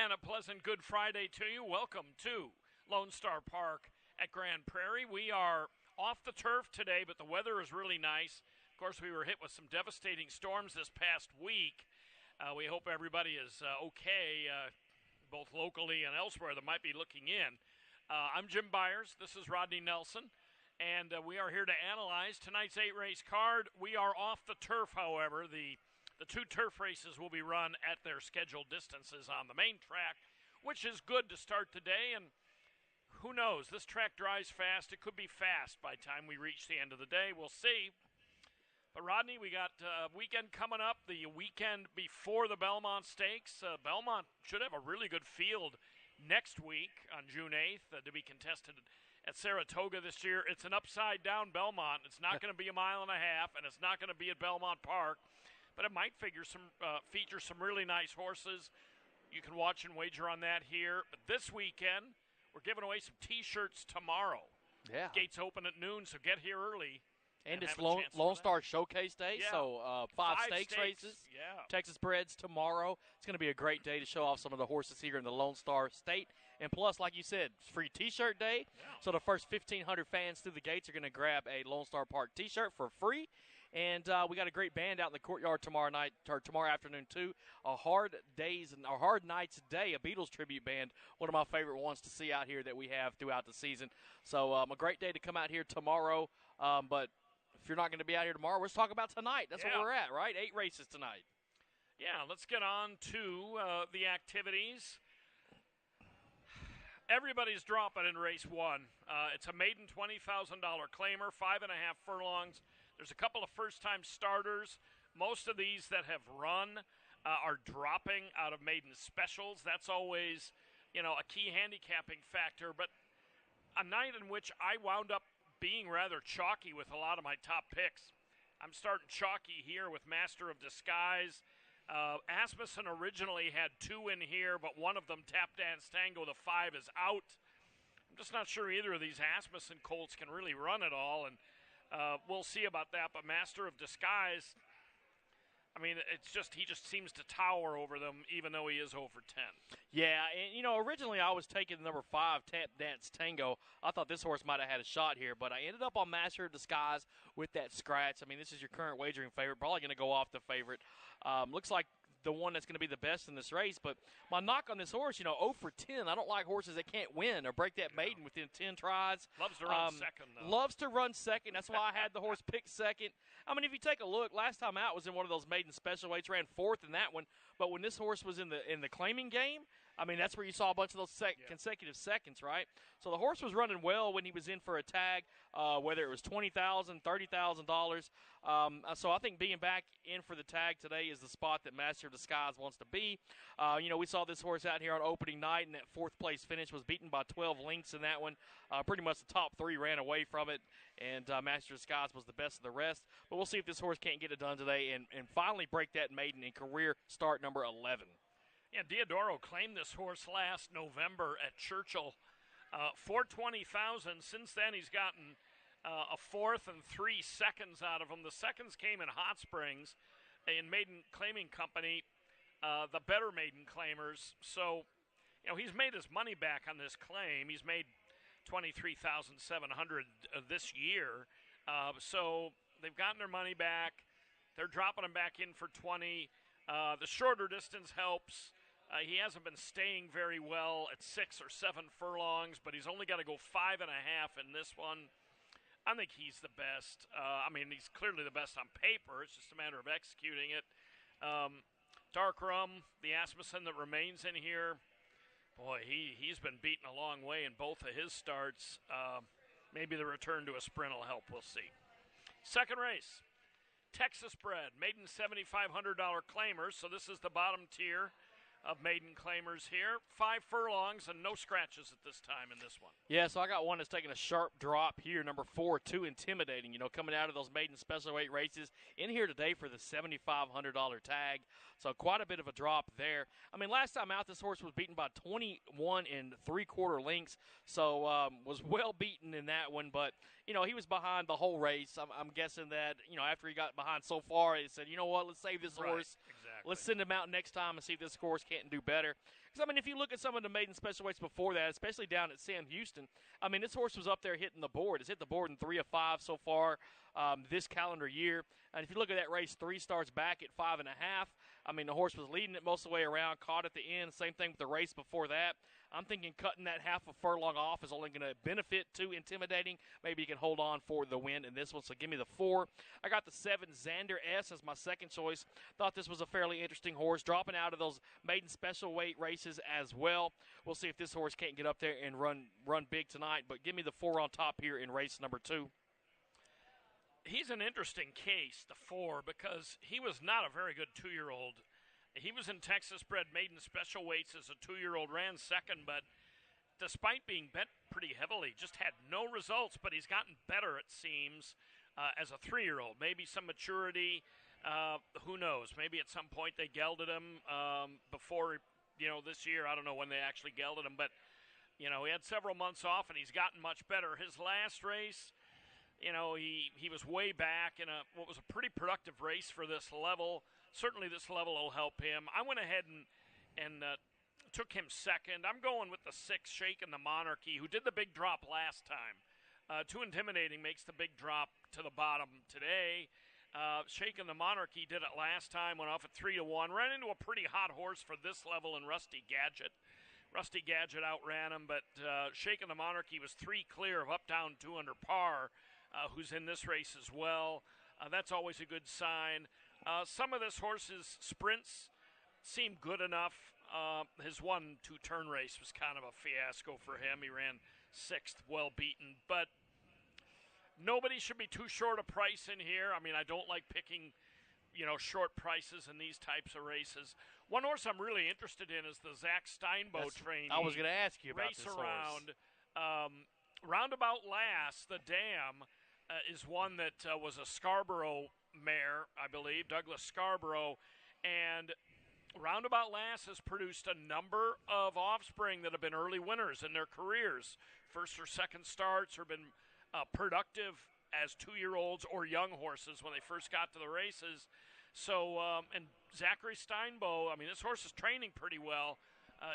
And a pleasant Good Friday to you. Welcome to Lone Star Park at Grand Prairie. We are off the turf today, but the weather is really nice. Of course, we were hit with some devastating storms this past week. We hope everybody is okay, both locally and elsewhere that might be looking in. I'm Jim Byers. This is Rodney Nelson. And we are here to analyze tonight's 8-race card. We are off the turf, however. The two turf races will be run at their scheduled distances on the main track, which is good to start the day. And who knows? This track dries fast. It could be fast by the time we reach the end of the day. We'll see. But, Rodney, we got a weekend coming up, the weekend before the Belmont Stakes. Belmont should have a really good field next week on June 8th to be contested at Saratoga this year. It's an upside-down Belmont. It's not going to be a mile and a half, and it's not going to be at Belmont Park, but it might feature some really nice horses. You can watch and wager on that here. But this weekend, we're giving away some T-shirts tomorrow. Yeah. Gates open at noon, so get here early. And it's Lone Star Showcase Day, yeah. So five stakes races. Yeah. Texas Breds tomorrow. It's going to be a great day to show off some of the horses here in the Lone Star State. And plus, like you said, it's free T-shirt day. Yeah. So the first 1,500 fans through the gates are going to grab a Lone Star Park T-shirt for free. And we got a great band out in the courtyard tomorrow afternoon too. A Hard Nights Day, a Beatles tribute band, one of my favorite ones to see out here that we have throughout the season. So a great day to come out here tomorrow. But if you're not going to be out here tomorrow, let's talk about tonight. That's where we're at, right? 8 races tonight. Yeah, let's get on to the activities. Everybody's dropping in race 1. It's a maiden $20,000 claimer, 5.5 furlongs. There's a couple of first-time starters. Most of these that have run are dropping out of maiden specials. That's always, a key handicapping factor. But a night in which I wound up being rather chalky with a lot of my top picks. I'm starting chalky here with Master of Disguise. Asmussen originally had 2 in here, but one of them, Tap Dance Tango, the 5 is out. I'm just not sure either of these Asmussen colts can really run at all, and we'll see about that. But Master of Disguise, he just seems to tower over them, even though he is over 10. Yeah, and, originally I was taking number 5, Tap Dance Tango. I thought this horse might have had a shot here, but I ended up on Master of Disguise with that scratch. This is your current wagering favorite. Probably going to go off the favorite. Looks like the one that's going to be the best in this race, but my knock on this horse, 0 for 10. I don't like horses that can't win or break that maiden within 10 tries. Loves to run second, though. Loves to run second. That's why I had the horse pick second. If you take a look, last time out was in one of those maiden special weights, ran 4th in that one, but when this horse was in the claiming game, that's where you saw a bunch of those consecutive seconds, right? So the horse was running well when he was in for a tag, whether it was $20,000, $30,000. So I think being back in for the tag today is the spot that Master of Disguise wants to be. We saw this horse out here on opening night, and that 4th place finish was beaten by 12 lengths in that one. Pretty much the top 3 ran away from it, and Master of Disguise was the best of the rest. But we'll see if this horse can't get it done today and finally break that maiden in career start number 11. Yeah, Diodoro claimed this horse last November at Churchill for $20,000. Since then, he's gotten a 4th and 3 seconds out of him. The seconds came in Hot Springs in Maiden Claiming Company, the better maiden claimers. So, he's made his money back on this claim. He's made $23,700 this year. So they've gotten their money back. They're dropping him back in for 20. The shorter distance helps. He hasn't been staying very well at 6 or 7 furlongs, but he's only got to go 5.5 in this one. I think he's the best. He's clearly the best on paper. It's just a matter of executing it. Dark Rum, the Asmussen that remains in here, boy, he's been beaten a long way in both of his starts. Maybe the return to a sprint will help. We'll see. Second race, Texas Bred, maiden $7,500 claimers. So this is the bottom tier of maiden claimers here. 5 furlongs and no scratches at this time in this one. Yeah, so I got one that's taking a sharp drop here, number 4, Too Intimidating, coming out of those maiden special weight races in here today for the $7,500 tag. So quite a bit of a drop there. Last time out, this horse was beaten by 21 3/4 lengths, so was well beaten in that one, but, he was behind the whole race. I'm guessing that, after he got behind so far, he said, you know what, let's save this horse. Exactly. Let's send him out next time and see if this horse can can't do better. Because, I mean, if you look at some of the maiden special weights before that, especially down at Sam Houston, I mean, this horse was up there hitting the board. It's hit the board in 3 of 5 so far this calendar year. And if you look at that race, 3 starts back at 5.5. I mean, the horse was leading it most of the way around, caught at the end. Same thing with the race before that. I'm thinking cutting that half a furlong off is only going to benefit to Intimidating. Maybe you can hold on for the win in this one. So give me the 4. I got the 7, Xander S, as my second choice. Thought this was a fairly interesting horse, dropping out of those maiden special weight races as well. We'll see if this horse can't get up there and run big tonight. But give me the 4 on top here in race number 2. He's an interesting case, the 4, because he was not a very good 2-year-old. He was in Texas-bred maiden special weights as a 2-year-old, ran second, but despite being bet pretty heavily, just had no results, but he's gotten better, it seems, as a 3-year-old. Maybe some maturity, who knows? Maybe at some point they gelded him before, this year. I don't know when they actually gelded him, but, he had several months off, and he's gotten much better. His last race, he was way back in what was a pretty productive race for this level. Certainly this level will help him. I went ahead and took him second. I'm going with the 6, Shaking the Monarchy, who did the big drop last time. Too Intimidating makes the big drop to the bottom today. Shaking the Monarchy did it last time, went off at 3-1. Ran into a pretty hot horse for this level in Rusty Gadget. Rusty Gadget outran him, but Shaking the Monarchy was 3 clear of up, down, 2 under par. Who's in this race as well. That's always a good sign. Some of this horse's sprints seem good enough. His 1-2-turn race was kind of a fiasco for him. He ran 6th, well beaten. But nobody should be too short a price in here. I mean, I don't like picking, short prices in these types of races. One horse I'm really interested in is the Zach Steinbo trainee. I was going to ask you about race this around. horse. Roundabout Last, the Dam, is one that was a Scarborough mare, I believe, Douglas Scarborough. And Roundabout Last has produced a number of offspring that have been early winners in their careers. First or second starts, or been productive as 2-year-olds or young horses when they first got to the races. So, and Zachary Steinbo, I mean, this horse is training pretty well.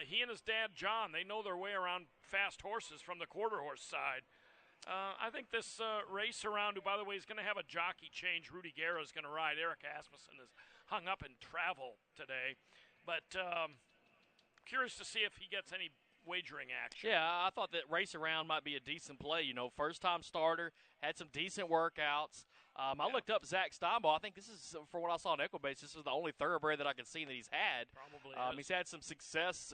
He and his dad, John, they know their way around fast horses from the quarter horse side. I think this race around, who, by the way, is going to have a jockey change. Rudy Guerra is going to ride. Eric Asmussen is hung up in travel today. But curious to see if he gets any wagering action. Yeah, I thought that race around might be a decent play. First-time starter, had some decent workouts. I looked up Zach Steinbo. I think this is, for what I saw on Equibase, this is the only thoroughbred that I can see that he's had. Probably He's had some success.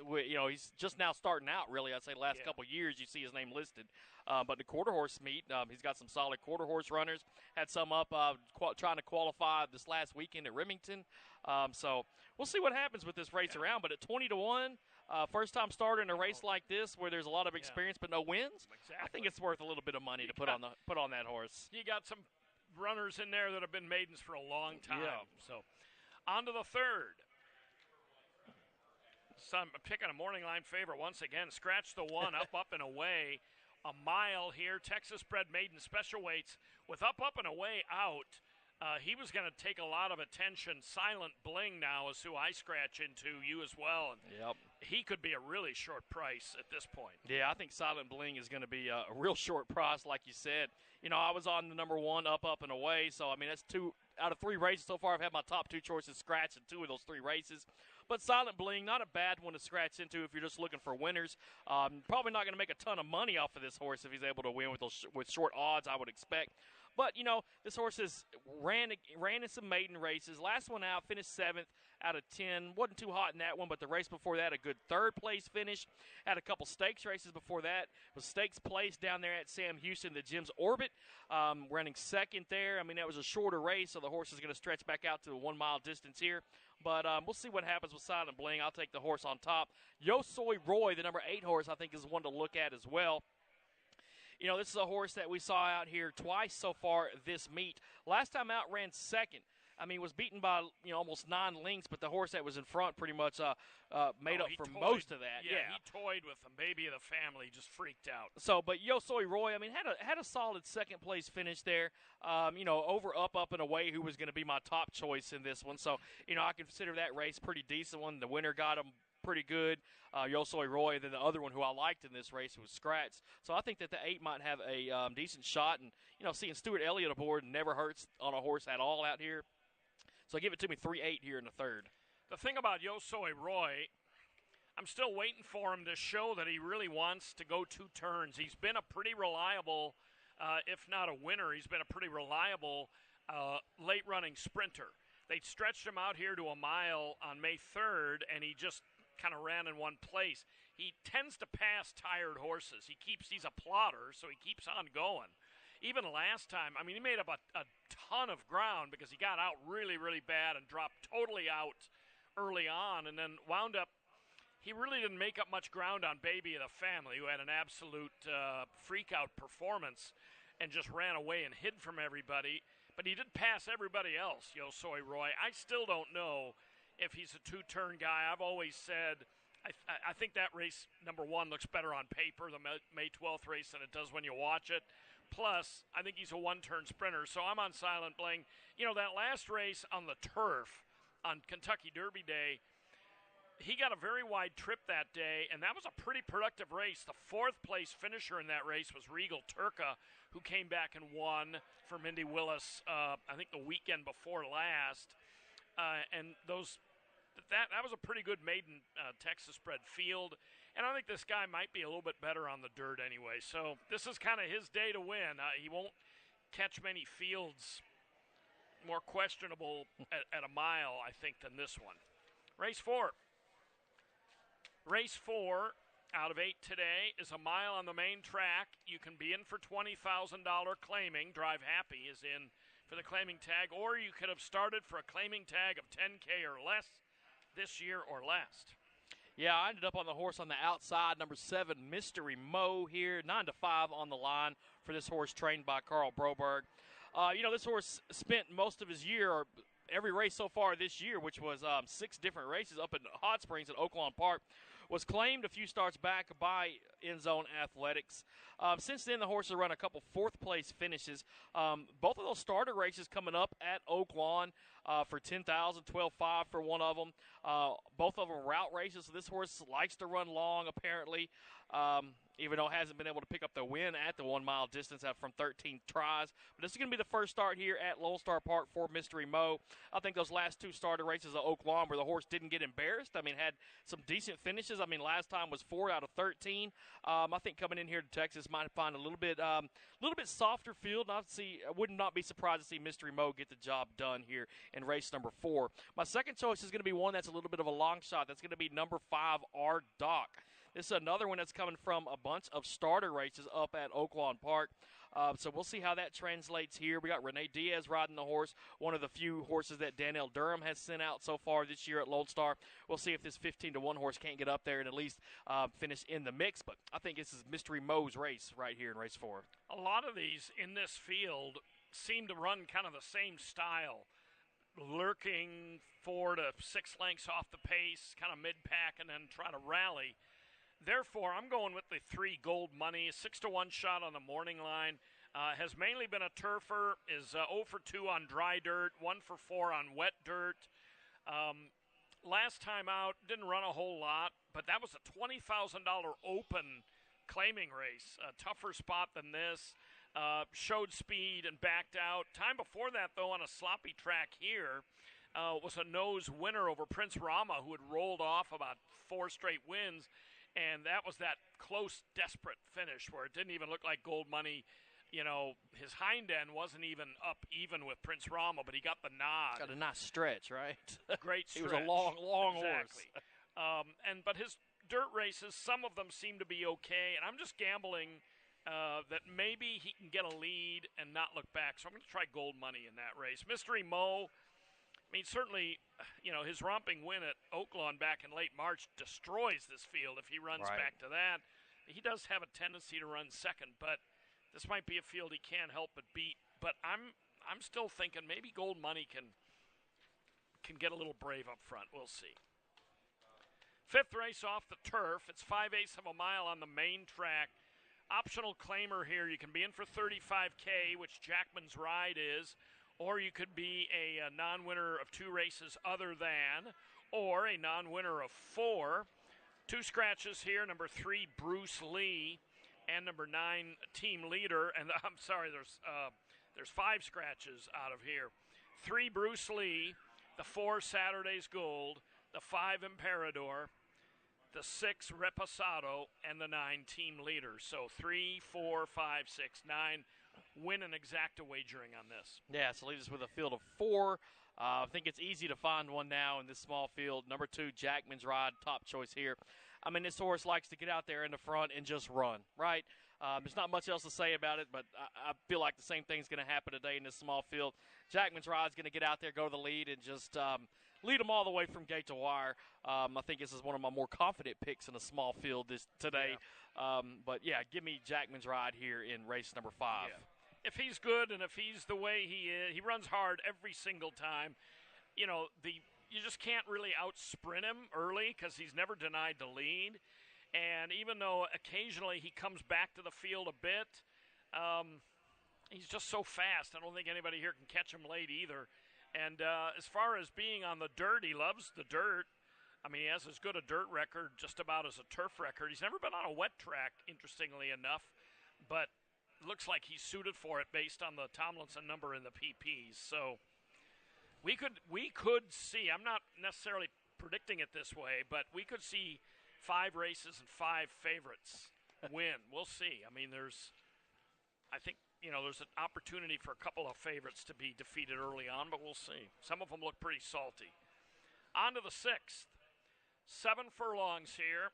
He's just now starting out, really. I'd say the last couple of years you see his name listed. But the quarter horse meet, he's got some solid quarter horse runners. Had some up trying to qualify this last weekend at Remington. So we'll see what happens with this race around. But at 20-1, first-time starter in a race like this where there's a lot of experience but no wins, exactly. I think it's worth a little bit of money to put on that horse. You got some runners in there that have been maidens for a long time. Yeah. So on to the 3rd. So I'm picking a morning line favorite once again. Scratch the 1, up and away. A mile here. Texas-bred maiden special weights with up and away out. He was going to take a lot of attention. Silent Bling now is who I scratch into, you as well. And he could be a really short price at this point. Yeah, I think Silent Bling is going to be a real short price, like you said. I was on the number 1, up and away. So, I mean, that's 2 out of 3 races so far. I've had my top 2 choices scratched in 2 of those 3 races. But Silent Bling, not a bad one to scratch into if you're just looking for winners. Probably not going to make a ton of money off of this horse if he's able to win with short odds, I would expect. But, this horse has ran in some maiden races. Last one out, finished 7th out of 10. Wasn't too hot in that one, but the race before that, a good 3rd-place finish. Had a couple stakes races before that. Was stakes place down there at Sam Houston, the Jim's Orbit, running 2nd there. I mean, that was a shorter race, so the horse is going to stretch back out to a 1-mile distance here. But we'll see what happens with Silent Bling. I'll take the horse on top. Yo Soy Roy, the number 8 horse, I think is one to look at as well. This is a horse that we saw out here twice so far this meet. Last time out ran 2nd. I mean, was beaten by almost 9 lengths, but the horse that was in front pretty much made up for most of that. Yeah, he toyed with them. Baby of the family just freaked out. So, but Yo Soy Roy, I mean, had a solid 2nd place finish there. Over up and away, who was going to be my top choice in this one. So, I consider that race pretty decent one. The winner got him pretty good. Yosoi Roy, and then the other one who I liked in this race was Scratch. So I think that the 8 might have a decent shot. And, seeing Stuart Elliott aboard never hurts on a horse at all out here. So give it to me 3-8 here in the third. The thing about Yosoi Roy, I'm still waiting for him to show that he really wants to go 2 turns. He's been a pretty reliable, if not a winner, he's been a pretty reliable late-running sprinter. They stretched him out here to a mile on May 3rd, and he just kind of ran in one place. He tends to pass tired horses. He's a plotter, so he keeps on going. Even last time, he made up a ton of ground because he got out really, really bad and dropped totally out early on, and then wound up, he really didn't make up much ground on Baby of the Family, who had an absolute freak-out performance and just ran away and hid from everybody. But he did pass everybody else, Yosoi Roy. I still don't know if he's a 2-turn guy. I've always said I think that race, number 1, looks better on paper, the May 12th race, than it does when you watch it. Plus, I think he's a 1-turn sprinter, so I'm on Silent Bling. That last race on the turf on Kentucky Derby Day, he got a very wide trip that day, and that was a pretty productive race. The 4th-place finisher in that race was Regal Turca, who came back and won for Mindy Willis, I think the weekend before last. And that was a pretty good maiden Texas bred field. And I think this guy might be a little bit better on the dirt anyway. So this is kind of his day to win. He won't catch many fields more questionable at a mile, I think, than this one. Race 4. Race 4 out of 8 today is a mile on the main track. You can be in for $20,000 claiming. Drive Happy is in for the claiming tag. Or you could have started for a claiming tag of $10K or less this year or last. Yeah, I ended up on the horse on the outside, number 7, Mystery Mo here, 9-5 on the line for this horse trained by Carl Broberg. This horse spent most of his year, or every race so far this year, which was 6 different races up in Hot Springs at Oaklawn Park, was claimed a few starts back by End Zone Athletics. Since then, the horse has run a couple 4th-place finishes. Both of those starter races coming up at Oaklawn for $10,000, $12,500 for one of them. Both of them route races, so this horse likes to run long, apparently, even though it hasn't been able to pick up the win at the 1-mile distance from 13 tries. But this is going to be the first start here at Lone Star Park for Mystery Mo. I think those last 2 starter races at Oaklawn where the horse didn't get embarrassed. Had some decent finishes. Last time was 4 out of 13. I think coming in here to Texas might find a little bit softer field. I would not be surprised to see Mystery Mo get the job done here in race number 4. My second choice is going to be one that's a little bit of a long shot. That's going to be number 5, R Doc. This is another one that's coming from a bunch of starter races up at Oaklawn Park. So we'll see how that translates here. We got Renee Diaz riding the horse, one of the few horses that Danielle Durham has sent out so far this year at Lone Star. We'll see if this 15-1 horse can't get up there and at least finish in the mix. But I think this is Mystery Mo's race right here in race 4. A lot of these in this field seem to run kind of the same style, lurking 4 to 6 lengths off the pace, kind of mid-pack, and then try to rally. Therefore, I'm going with the 3 Gold Money, 6-1 shot on the morning line. Has mainly been a turfer, is 0 for 2 on dry dirt, 1 for 4 on wet dirt. Last time out, didn't run a whole lot, but that was a $20,000 open claiming race. A tougher spot than this. Showed speed and backed out. Time before that, though, on a sloppy track here, was a nose winner over Prince Rama, who had rolled off about 4 straight wins. And that was that close, desperate finish where it didn't even look like Gold Money. His hind end wasn't even up even with Prince Rama, but he got the nod. Got a nice stretch, right? Great stretch. He was a long exactly. horse. But his dirt races, some of them seem to be okay, and I'm just gambling that maybe he can get a lead and not look back. So I'm going to try Gold Money in that race. Mystery Mo, certainly, his romping win at Oaklawn back in late March destroys this field if he runs back to that. He does have a tendency to run second, but this might be a field he can't help but beat. But I'm still thinking maybe Gold Money can get a little brave up front. We'll see. 5th race off the turf. It's 5/8 of a mile on the main track. Optional claimer here. You can be in for $35K, which Jackman's Ride is. Or you could be a non-winner of 2 races other than, or a non-winner of 4. 2 scratches here. Number 3, Bruce Lee, and number 9, Team Leader. And I'm sorry, there's 5 scratches out of here. 3, Bruce Lee. The 4, Saturday's Gold. The 5, Emperador. The 6, Reposado, and the 9, Team Leader. So 3, 4, 5, 6, 9. Win an exacta wagering on this. Yeah, so leaves us with a field of 4. I think it's easy to find one now in this small field. Number 2, Jackman's Ride, top choice here. I mean, this horse likes to get out there in the front and just run, right? There's not much else to say about it, but I feel like the same thing's going to happen today in this small field. Jackman's Ride's going to get out there, go to the lead, and just lead them all the way from gate to wire. I think this is one of my more confident picks in a small field today. Yeah. But, yeah, give me Jackman's Ride here in race number 5. Yeah. If he's good and if he's the way he is, he runs hard every single time. You know, you just can't really out-sprint him early because he's never denied the lead. And even though occasionally he comes back to the field a bit, he's just so fast. I don't think anybody here can catch him late either. And as far as being on the dirt, he loves the dirt. I mean, he has as good a dirt record just about as a turf record. He's never been on a wet track, interestingly enough, but looks like he's suited for it based on the Tomlinson number in the PPs. So we could see, I'm not necessarily predicting it this way, but we could see 5 races and 5 favorites win. We'll see. I mean, I think, there's an opportunity for a couple of favorites to be defeated early on, but we'll see. Some of them look pretty salty. On to the 6th. 7 furlongs here.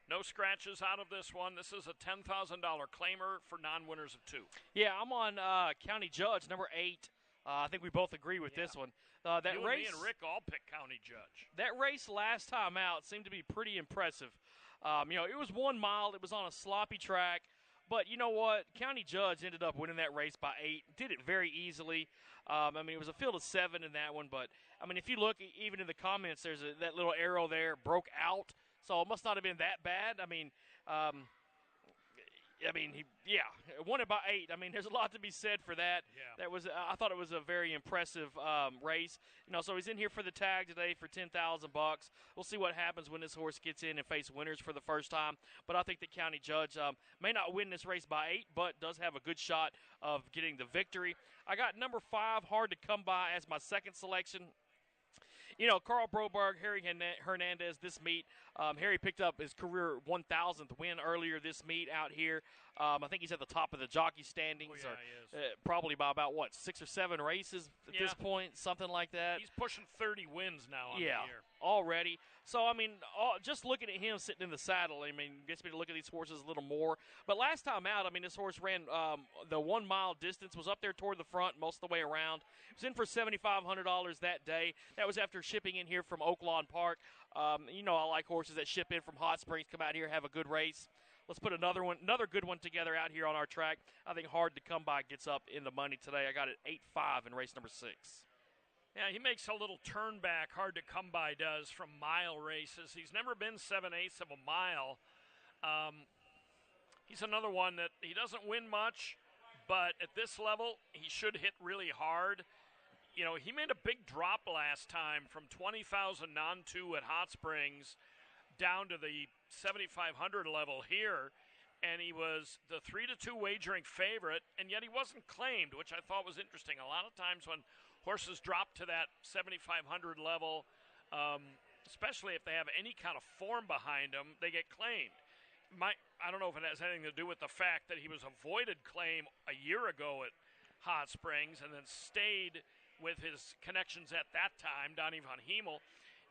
No scratches out of this one. This is a $10,000 claimer for non-winners of 2. Yeah, I'm on County Judge, number 8. I think we both agree with this one. That you race, and me and Rick all picked County Judge. That race last time out seemed to be pretty impressive. It was 1 mile. It was on a sloppy track. But you know what? County Judge ended up winning that race by 8. Did it very easily. It was a field of 7 in that one. But, if you look even in the comments, there's that little arrow there, broke out. So it must not have been that bad. He won it by 8. There's a lot to be said for that. Yeah. I thought it was a very impressive race. So he's in here for the tag today for $10,000. We'll see what happens when this horse gets in and face winners for the first time. But I think the County Judge may not win this race by 8, but does have a good shot of getting the victory. I got number 5, Hard to Come By, as my second selection. Carl Broberg, Harry Hernandez, this meet. Harry picked up his career 1,000th win earlier this meet out here. I think he's at the top of the jockey standings, he is. Probably by about, 6 or 7 races at this point, something like that. He's pushing 30 wins now on the year. Already. So, just looking at him sitting in the saddle, gets me to look at these horses a little more. But last time out, this horse ran the 1 mile distance, was up there toward the front most of the way around. He was in for $7,500 that day. That was after shipping in here from Oaklawn Park. I like horses that ship in from Hot Springs, come out here, have a good race. Let's put another good one together out here on our track. I think Hard to Come By gets up in the money today. I got it 8-5 in race number 6. Yeah, he makes a little turn back, Hard to Come By does, from mile races. He's never been 7/8 of a mile. He's another one that he doesn't win much, but at this level, he should hit really hard. He made a big drop last time from 20,000 non-2 at Hot Springs down to the 7,500 level here, and he was the 3-2 wagering favorite, and yet he wasn't claimed, which I thought was interesting. A lot of times when horses drop to that 7,500 level, especially if they have any kind of form behind them, they get claimed. I don't know if it has anything to do with the fact that he was avoided claim a year ago at Hot Springs and then stayed with his connections at that time, Donnie Von Hemel.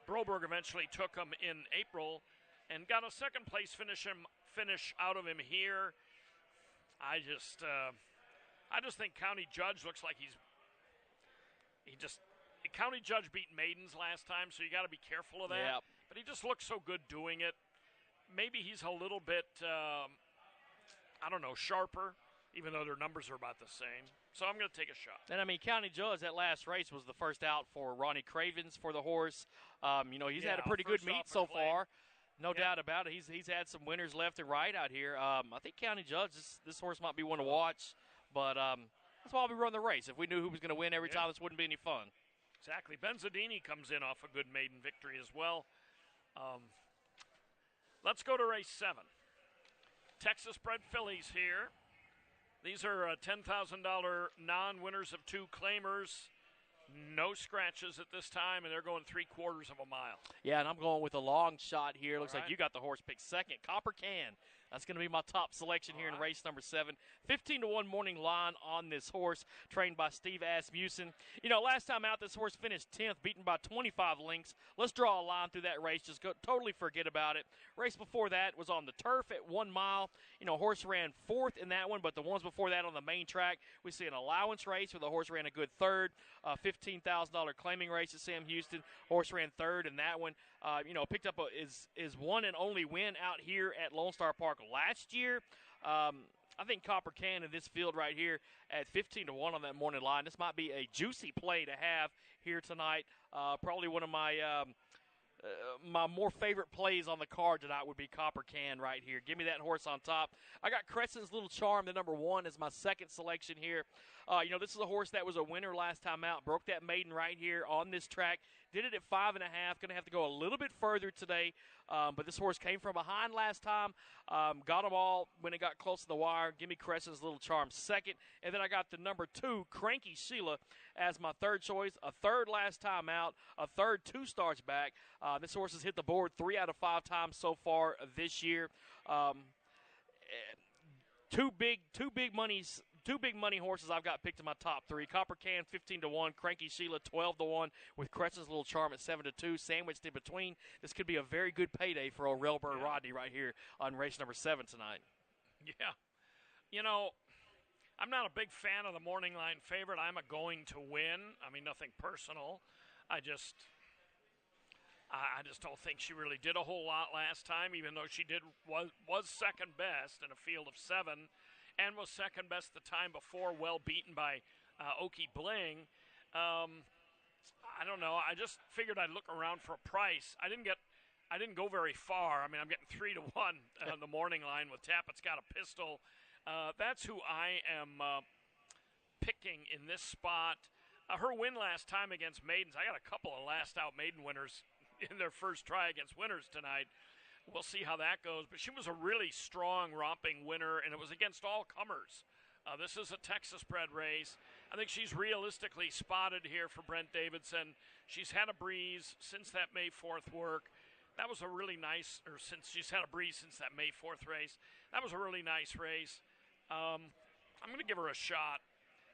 Broberg eventually took him in April and got a second-place finish out of him here. I just think County Judge looks like County Judge beat Maidens last time, so you got to be careful of that. Yep. But he just looks so good doing it. Maybe he's a little bit, sharper, even though their numbers are about the same. So I'm going to take a shot. And, County Judge, that last race was the first out for Ronnie Cravens for the horse. He's had a pretty good meet so far. No doubt about it. He's had some winners left and right out here. I think County Judge, this horse might be one to watch. But that's why we run the race. If we knew who was going to win every time, this wouldn't be any fun. Exactly. Benzadini comes in off a good maiden victory as well. Let's go to race 7. Texas bred fillies here. These are $10,000 non-winners of 2 claimers. No scratches at this time, and they're going 3/4 of a mile. Yeah, and I'm going with a long shot here. Looks right. like you got the horse picked second. Copper Can. That's going to be my top selection here in race number 7. 15-1 morning line on this horse, trained by Steve Asmussen. You know, last time out, this horse finished 10th, beaten by 25 lengths. Let's draw a line through that race. Just totally forget about it. Race before that was on the turf at 1 mile. You know, horse ran 4th in that one, but the ones before that on the main track, we see an allowance race where the horse ran a good 3rd. $15,000 claiming race at Sam Houston. Horse ran 3rd in that one. You know, picked up his one and only win out here at Lone Star Park last year. I think Copper Can in this field right here at 15-1 on that morning line. This might be a juicy play to have here tonight. Probably one of my my more favorite plays on the card tonight would be Copper Can right here. Give me that horse on top. I got Crescent's Little Charm, the number 1, as my second selection here. You know, this is a horse that was a winner last time out. Broke that maiden right here on this track. Did it at 5.5. Going to have to go a little bit further today. But this horse came from behind last time. Got them all when it got close to the wire. Give me Crescent's Little Charm second. And then I got the number 2, Cranky Sheila, as my third choice. A 3rd last time out. A 3rd 2 starts back. This horse has hit the board 3 out of 5 times so far this year. Two big money horses I've got picked in my top 3. Copper Can 15-1, Cranky Sheila 12-1, with Crescent's Little Charm at 7-2, sandwiched in between. This could be a very good payday for old Railbird Rodney right here on race number 7 tonight. Yeah, you know, I'm not a big fan of the morning line favorite. I'm a going to win. I mean, nothing personal. I just don't think she really did a whole lot last time, even though she was second best in a field of 7, and was second best the time before, well beaten by Okie Bling. I don't know. I just figured I'd look around for a price. I didn't go very far. I mean, I'm getting 3-1 on the morning line with Tappett's Got a Pistol. That's who I am picking in this spot. Her win last time against maidens. I got a couple of last out maiden winners in their first try against winners tonight. We'll see how that goes. But she was a really strong, romping winner, and it was against all comers. This is a Texas-bred race. I think she's realistically spotted here for Brent Davidson. She's had a breeze since that May 4th work. That was a really nice, or since she's had a breeze since that May 4th race. That was a really nice race. I'm going to give her a shot.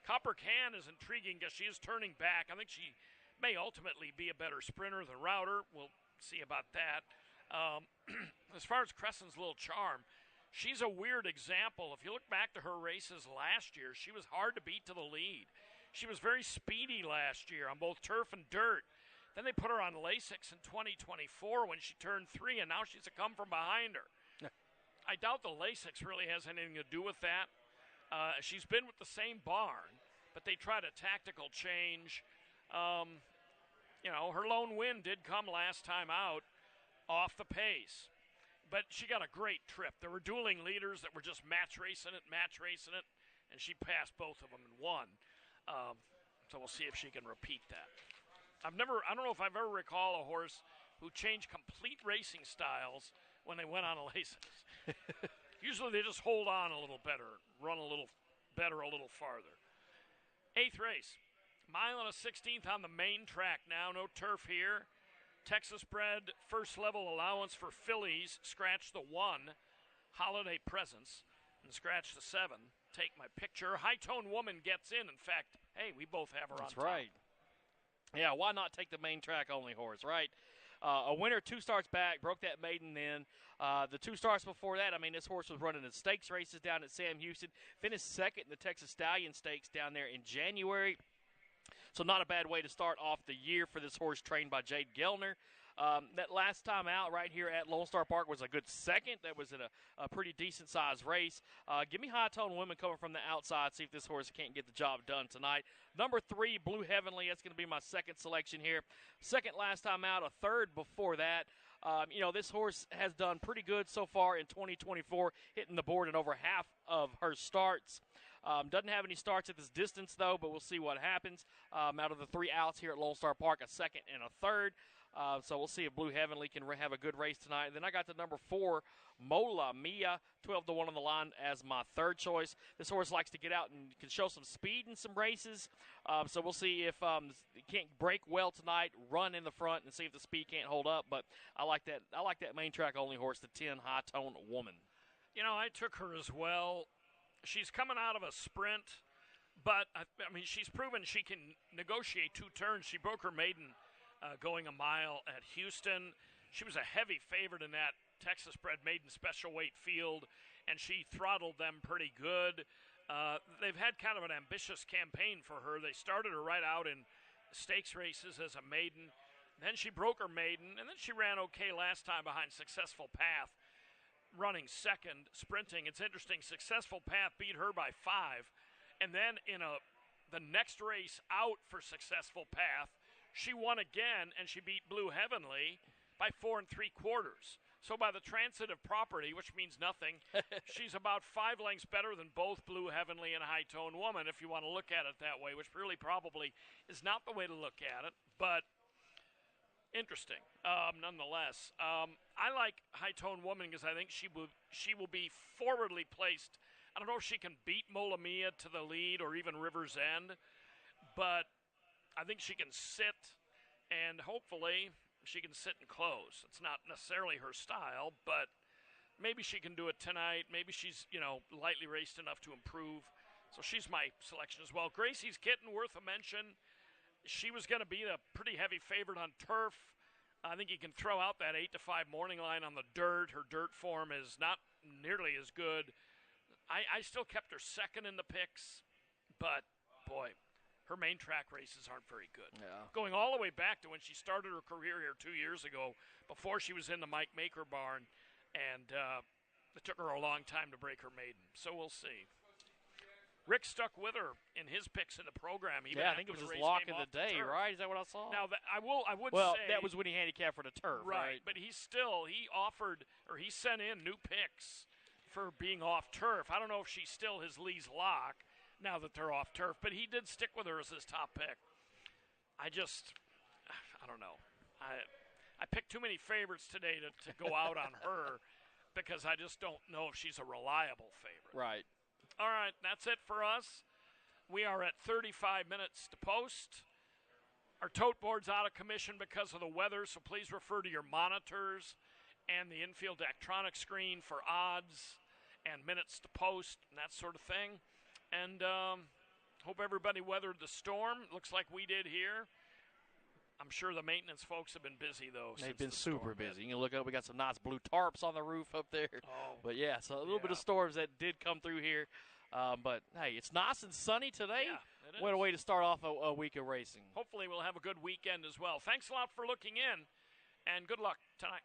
Copper Can is intriguing because she is turning back. I think she may ultimately be a better sprinter than router. We'll see about that. As far as Crescent's Little Charm, she's a weird example. If you look back to her races last year, she was hard to beat to the lead. She was very speedy last year on both turf and dirt. Then they put her on Lasix in 2024 when she turned 3, and now she's a come from behind her. I doubt the Lasix really has anything to do with that. She's been with the same barn, but they tried a tactical change. You know, her lone win did come last time out off the pace, but she got a great trip. There were dueling leaders that were just match racing it, and she passed both of them and won. So we'll see if she can repeat that. I don't know if I've ever recall a horse who changed complete racing styles when they went on a Lasix. Usually they just hold on a little better, run a little better, a little farther. 8th race, 1.1 miles on the main track now, no turf here. Texas bred first level allowance for fillies. Scratch the 1, Holiday Presence, and scratch the 7. Take my picture. High Tone Woman gets in. In fact, hey, we both have her on top. That's right. Yeah, why not take the main track only horse, right? A winner 2 starts back, broke that maiden then. The 2 starts before that, I mean, this horse was running the stakes races down at Sam Houston. Finished second in the Texas Stallion Stakes down there in January. So not a bad way to start off the year for this horse trained by Jade Gellner. That last time out right here at Lone Star Park was a good second. That was in a pretty decent-sized race. Give me High Tone Women coming from the outside, see if this horse can't get the job done tonight. Number 3, Blue Heavenly. That's going to be my second selection here. Second last time out, a third before that. You know, this horse has done pretty good so far in 2024, hitting the board in over half of her starts. Doesn't have any starts at this distance, though, but we'll see what happens. Out of the 3 outs here at Lone Star Park, a second and a third. So we'll see if Blue Heavenly can have a good race tonight. And then I got the number 4, Mola Mia, 12-1 on the line as my third choice. This horse likes to get out and can show some speed in some races. So we'll see if it can't break well tonight, run in the front, and see if the speed can't hold up. But I like that. I like that main track only horse, the 10 High Tone Woman. You know, I took her as well. She's coming out of a sprint, but I mean, she's proven she can negotiate 2 turns. She broke her maiden going a mile at Houston. She was a heavy favorite in that Texas bred maiden special weight field, and she throttled them pretty good. They've had kind of an ambitious campaign for her. They started her right out in stakes races as a maiden. Then she broke her maiden, and then she ran okay last time behind Successful Path, running second, sprinting. It's interesting, Successful Path beat her by 5, and then in the next race out for Successful Path, she won again, and she beat Blue Heavenly by 4 3/4. So by the transitive property, which means nothing, she's about 5 lengths better than both Blue Heavenly and High Tone Woman, if you want to look at it that way, which really probably is not the way to look at it, but interesting nonetheless. I like High Tone Woman because I think she will be forwardly placed. I don't know if she can beat Mola Mia to the lead or even River's End, but I think she can sit, and hopefully she can sit and close. It's not necessarily her style, but maybe she can do it tonight. Maybe she's, lightly raced enough to improve. So she's my selection as well. Gracie's Kitten, worth a mention. She was going to be a pretty heavy favorite on turf. I think you can throw out that 8-5 morning line on the dirt. Her dirt form is not nearly as good. I still kept her second in the picks, but, boy, her main track races aren't very good. Yeah. Going all the way back to when she started her career here 2 years ago, before she was in the Mike Maker barn, and it took her a long time to break her maiden. So we'll see. Rick stuck with her in his picks in the program. I think it was his lock of the day, right? Is that what I saw? Now, I would say – that was when he handicapped for the turf, right? But he sent in new picks for being off turf. I don't know if she's still his Lee's lock now that they're off turf, but he did stick with her as his top pick. I don't know. I picked too many favorites today to go out on her because I just don't know if she's a reliable favorite. Right. All right, that's it for us. We are at 35 minutes to post. Our tote board's out of commission because of the weather, so please refer to your monitors and the infield electronic screen for odds and minutes to post and that sort of thing. And hope everybody weathered the storm. Looks like we did here. I'm sure the maintenance folks have been busy, though. They've been super busy. You can look up. We got some nice blue tarps on the roof up there. Oh, but, yeah, so a little bit of storms that did come through here. But, hey, it's nice and sunny today. Yeah, it is. What a way to start off a week of racing. Hopefully we'll have a good weekend as well. Thanks a lot for looking in, and good luck tonight.